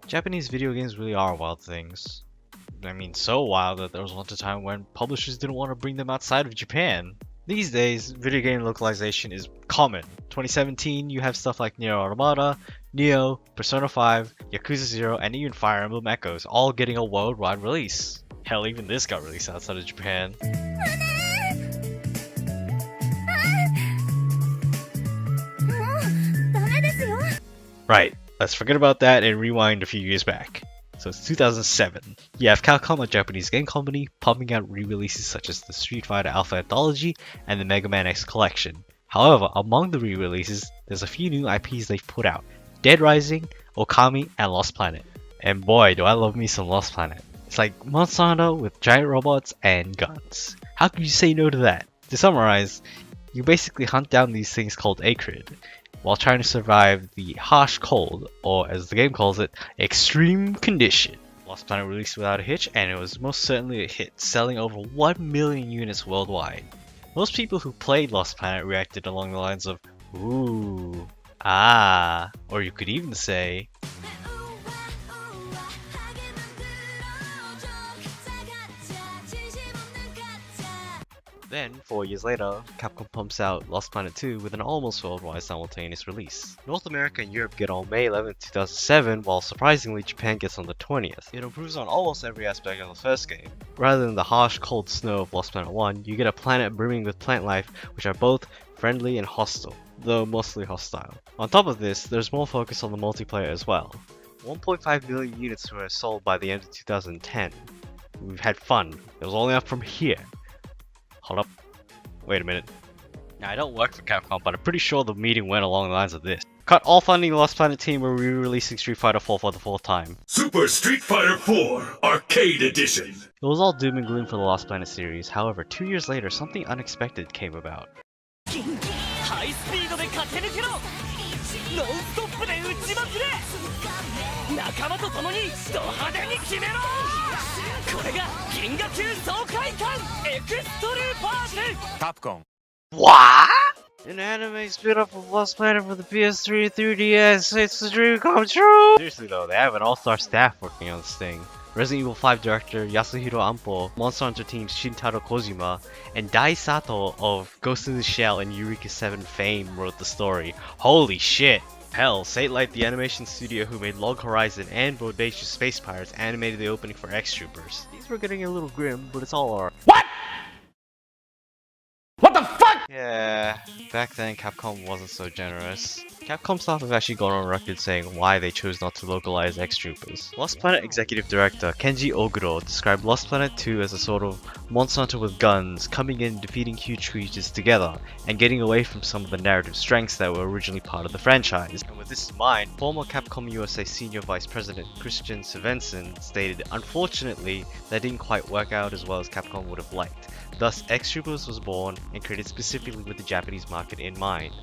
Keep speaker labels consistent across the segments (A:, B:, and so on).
A: Japanese video games really are wild things. I mean, so wild that there was once a time when publishers didn't want to bring them outside of Japan. These days, video game localization is common. 2017, you have stuff like Nier Automata, Neo, Persona 5, Yakuza 0, and even Fire Emblem Echoes, all getting a worldwide release. Hell, even this got released outside of Japan. Right, let's forget about that and rewind a few years back. So it's 2007. You have Capcom, a Japanese game company, pumping out re-releases such as the Street Fighter Alpha Anthology and the Mega Man X Collection. However, among the re-releases, there's a few new IPs they've put out. Dead Rising, Okami, and Lost Planet. And boy, do I love me some Lost Planet. It's like Monster Hunter with giant robots and guns. How could you say no to that? To summarize, you basically hunt down these things called Acrid, while trying to survive the harsh cold, or as the game calls it, extreme condition. Lost Planet released without a hitch, and it was most certainly a hit, selling over 1 million units worldwide. Most people who played Lost Planet reacted along the lines of, ooh, ah, or you could even say, then, 4 years later, Capcom pumps out Lost Planet 2 with an almost worldwide simultaneous release. North America and Europe get on May 11, 2007, while surprisingly Japan gets on the 20th. It improves on almost every aspect of the first game. Rather than the harsh, cold snow of Lost Planet 1, you get a planet brimming with plant life, which are both friendly and hostile, though mostly hostile. On top of this, there's more focus on the multiplayer as well. 1.5 million units were sold by the end of 2010. We've had fun. It was only up from here. Hold up. Wait a minute. Now, I don't work for Capcom, but I'm pretty sure the meeting went along the lines of this. Cut all funding the Lost Planet team, we're re-releasing Street Fighter 4 for the 4th time.
B: Super Street Fighter 4 Arcade Edition.
A: It was all doom and gloom for the Lost Planet series, however, 2 years later, something unexpected came about.
B: Capcom.
A: What? An anime spin-off of Lost Planet for the PS3 and 3DS, it's a dream come true! Seriously though, they have an all-star staff working on this thing. Resident Evil 5 director Yasuhiro Ampo, Monster Hunter team's Shintaro Kojima, and Dai Sato of Ghost in the Shell and Eureka 7 fame wrote the story. Holy shit! Hell, Satelight, the animation studio who made Log Horizon and Bodacious Space Pirates, animated the opening for X Troopers. These were getting a little grim, but it's all alright.
B: What? What the fuck?
A: Yeah, back then Capcom wasn't so generous. Capcom staff have actually gone on record saying why they chose not to localize X Troopers. Lost Planet executive director Kenji Oguro described Lost Planet 2 as a sort of Monster Hunter with guns, coming in, defeating huge creatures together, and getting away from some of the narrative strengths that were originally part of the franchise. And with this in mind, former Capcom USA Senior Vice President Christian Svensson stated, unfortunately, that didn't quite work out as well as Capcom would have liked. Thus, X Troopers was born and created specifically with the Japanese market in mind.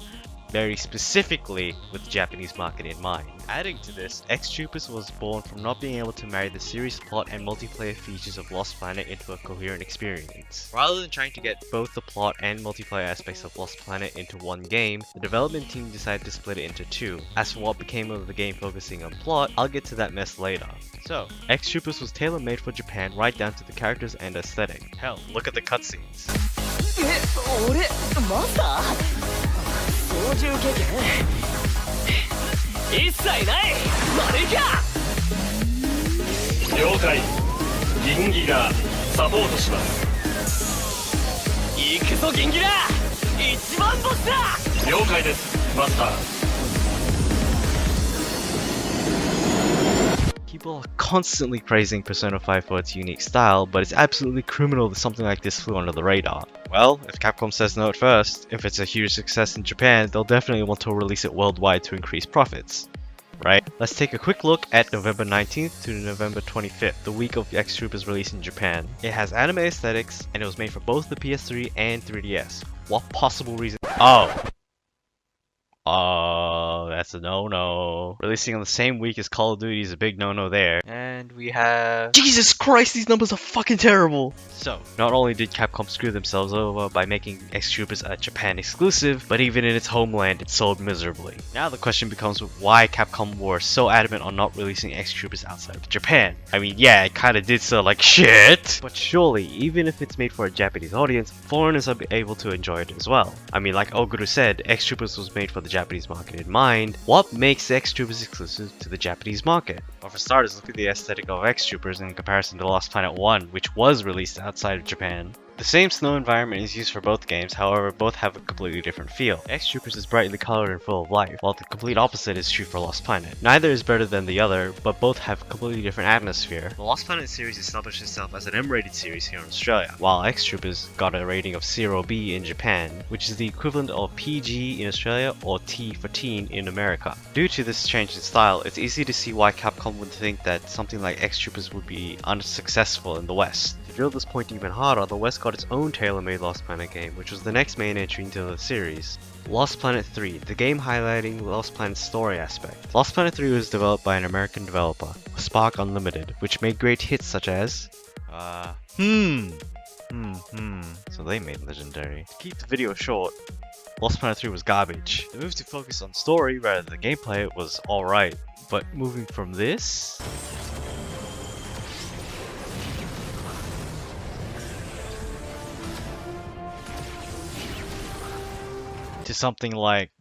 A: Very specifically with the Japanese market in mind. Adding to this, X Troopers was born from not being able to marry the series plot and multiplayer features of Lost Planet into a coherent experience. Rather than trying to get both the plot and multiplayer aspects of Lost Planet into one game, the development team decided to split it into two. As for what became of the game focusing on plot, I'll get to that mess later. So, X Troopers was tailor-made for Japan right down to the characters and aesthetic. Hell, look at the cutscenes.
C: 操縦経験一切ない悪いか
B: 了解銀ギラサポートします
C: 行くぞ銀ギラ一番ボスだ
B: 了解ですマスター
A: People are constantly praising Persona 5 for its unique style, but it's absolutely criminal that something like this flew under the radar. Well, if Capcom says no at first, if it's a huge success in Japan, they'll definitely want to release it worldwide to increase profits. Right? Let's take a quick look at November 19th to November 25th, the week of X Troopers release in Japan. It has anime aesthetics, and it was made for both the PS3 and 3DS. What possible reason? Oh, That's a no-no. Releasing on the same week as Call of Duty is a big no-no there. And we have... Jesus Christ, these numbers are fucking terrible! So, not only did Capcom screw themselves over by making X Troopers a Japan exclusive, but even in its homeland it sold miserably. Now the question becomes why Capcom were so adamant on not releasing X Troopers outside of Japan. I mean, yeah, it kinda did sell like shit, but surely, even if it's made for a Japanese audience, foreigners are able to enjoy it as well. I mean, like Oguru said, X Troopers was made for the Japanese market in mind. What makes X Troopers exclusive to the Japanese market? Well, for starters, look at the aesthetic of X Troopers in comparison to Lost Planet 1, which was released outside of Japan. The same snow environment is used for both games, however both have a completely different feel. X Troopers is brightly colored and full of life, while the complete opposite is true for Lost Planet. Neither is better than the other, but both have a completely different atmosphere. The Lost Planet series established itself as an M-rated series here in Australia, while X Troopers got a rating of 0B in Japan, which is the equivalent of PG in Australia or T for teen in America. Due to this change in style, it's easy to see why Capcom would think that something like X Troopers would be unsuccessful in the West. To drill this point even harder, the West got its own tailor-made Lost Planet game, which was the next main entry into the series. Lost Planet 3, the game highlighting Lost Planet's story aspect. Lost Planet 3 was developed by an American developer, Spark Unlimited, which made great hits such as... So they made Legendary. To keep the video short, Lost Planet 3 was garbage. The move to focus on story rather than gameplay was alright, but moving from this... to something like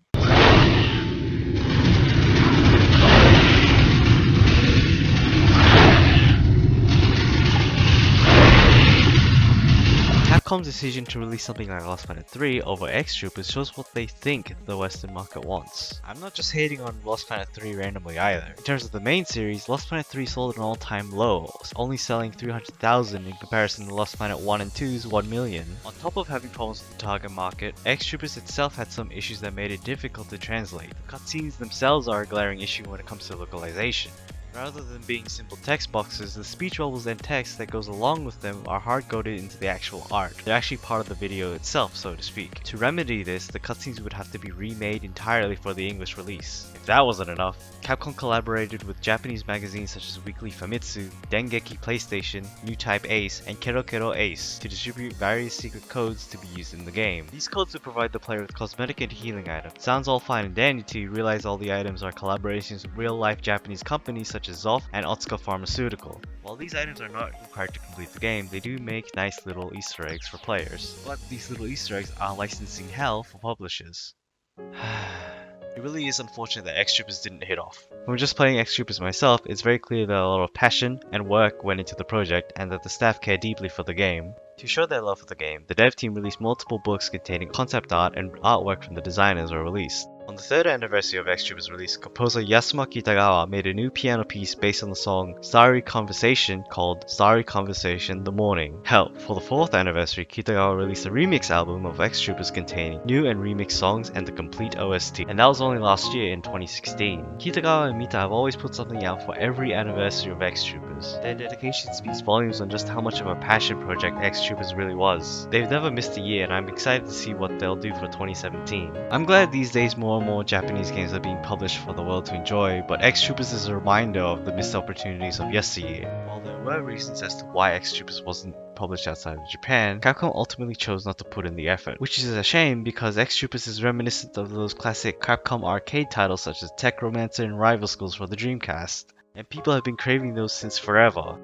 A: Capcom's decision to release something like Lost Planet 3 over X Troopers shows what they think the Western market wants. I'm not just hating on Lost Planet 3 randomly either. In terms of the main series, Lost Planet 3 sold an all-time low, only selling 300,000 in comparison to Lost Planet 1 and 2's 1 million. On top of having problems with the target market, X Troopers itself had some issues that made it difficult to translate. The cutscenes themselves are a glaring issue when it comes to localization. Rather than being simple text boxes, the speech bubbles and text that goes along with them are hard-coded into the actual art. They're actually part of the video itself, so to speak. To remedy this, the cutscenes would have to be remade entirely for the English release. If that wasn't enough, Capcom collaborated with Japanese magazines such as Weekly Famitsu, Dengeki PlayStation, New Type Ace, and Kero Kero Ace to distribute various secret codes to be used in the game. These codes would provide the player with cosmetic and healing items. Sounds all fine and dandy till you realize all the items are collaborations with real-life Japanese companies such as Zoff and Otsuka Pharmaceutical. While these items are not required to complete the game, they do make nice little Easter eggs for players. But these little Easter eggs are licensing hell for publishers. It really is unfortunate that X Troopers didn't hit off. From just playing X Troopers myself, it's very clear that a lot of passion and work went into the project and that the staff care deeply for the game. To show their love for the game, the dev team released multiple books containing concept art and artwork from the designers were released. On the third anniversary of X Troopers' release, composer Yasuma Kitagawa made a new piano piece based on the song Starry Conversation called Starry Conversation The Morning. Hell, for the fourth anniversary, Kitagawa released a remix album of X Troopers containing new and remixed songs and the complete OST, and that was only last year in 2016. Kitagawa and Mita have always put something out for every anniversary of X Troopers. Their dedication speaks volumes on just how much of a passion project X Troopers really was. They've never missed a year, and I'm excited to see what they'll do for 2017. I'm glad these days more and more Japanese games are being published for the world to enjoy, but X Troopers is a reminder of the missed opportunities of yesteryear. While there were reasons as to why X Troopers wasn't published outside of Japan, Capcom ultimately chose not to put in the effort, which is a shame because X Troopers is reminiscent of those classic Capcom arcade titles such as Tech Romancer and Rival Schools for the Dreamcast, and people have been craving those since forever.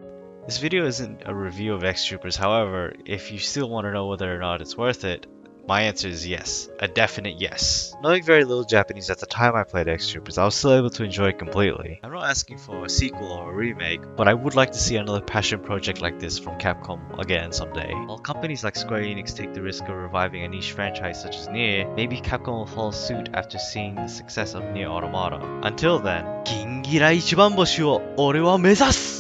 A: This video isn't a review of X Troopers, however, if you still want to know whether or not it's worth it, my answer is yes. A definite yes. Knowing very little Japanese at the time I played X Troopers, I was still able to enjoy it completely. I'm not asking for a sequel or a remake, but I would like to see another passion project like this from Capcom again someday. While companies like Square Enix take the risk of reviving a niche franchise such as Nier, maybe Capcom will follow suit after seeing the success of Nier Automata. Until then, 銀ギラ一番星を俺は目指す!